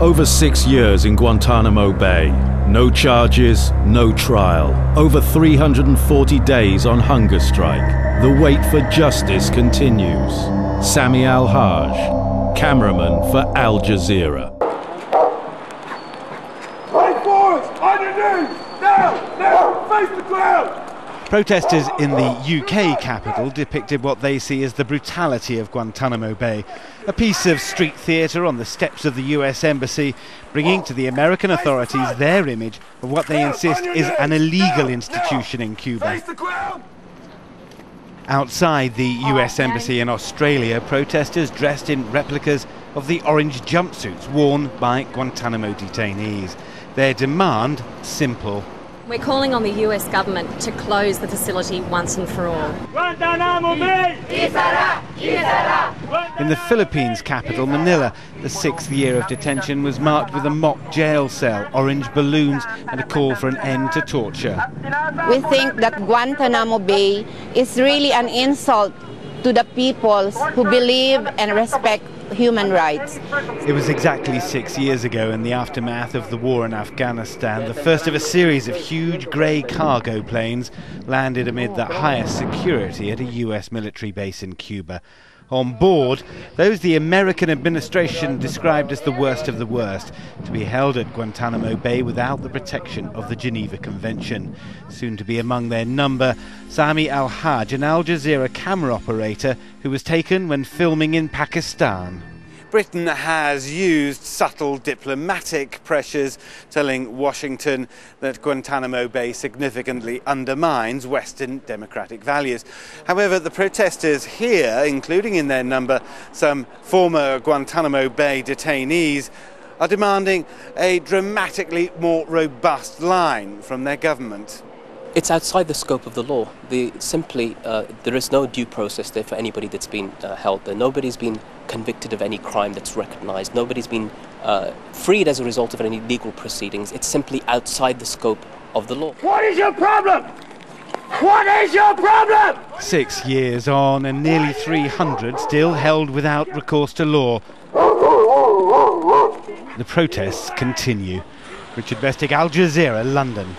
Over 6 years in Guantanamo Bay. No charges, no trial. Over 340 days on hunger strike. The wait for justice continues. Sami al-Hajj, cameraman for Al Jazeera. Right forwards, on your knees, now, face the ground. Protesters in the UK capital depicted what they see as the brutality of Guantanamo Bay, a piece of street theatre on the steps of the US Embassy, bringing to the American authorities their image of what they insist is an illegal institution in Cuba. Outside the US Embassy in Australia, protesters dressed in replicas of the orange jumpsuits worn by Guantanamo detainees. Their demand simple. We're calling on the US government to close the facility once and for all. Guantanamo Bay! In the Philippines capital, Manila, the 6th year of detention was marked with a mock jail cell, orange balloons and a call for an end to torture. We think that Guantanamo Bay is really an insult to the peoples who believe and respect human rights. It was exactly 6 years ago, in the aftermath of the war in Afghanistan, the first of a series of huge grey cargo planes landed amid the highest security at a US military base in Cuba. On board, those the American administration described as the worst of the worst, to be held at Guantanamo Bay without the protection of the Geneva Convention. Soon to be among their number, Sami al-Hajj, an Al Jazeera camera operator who was taken when filming in Pakistan. Britain has used subtle diplomatic pressures, telling Washington that Guantanamo Bay significantly undermines Western democratic values. However, the protesters here, including in their number some former Guantanamo Bay detainees, are demanding a dramatically more robust line from their government. It's outside the scope of the law. There is no due process there for anybody that's been held there. Nobody's been convicted of any crime that's recognised. Nobody's been freed as a result of any legal proceedings. It's simply outside the scope of the law. What is your problem? What is your problem? 6 years on and nearly 300 still held without recourse to law. The protests continue. Richard Bestic, Al Jazeera, London.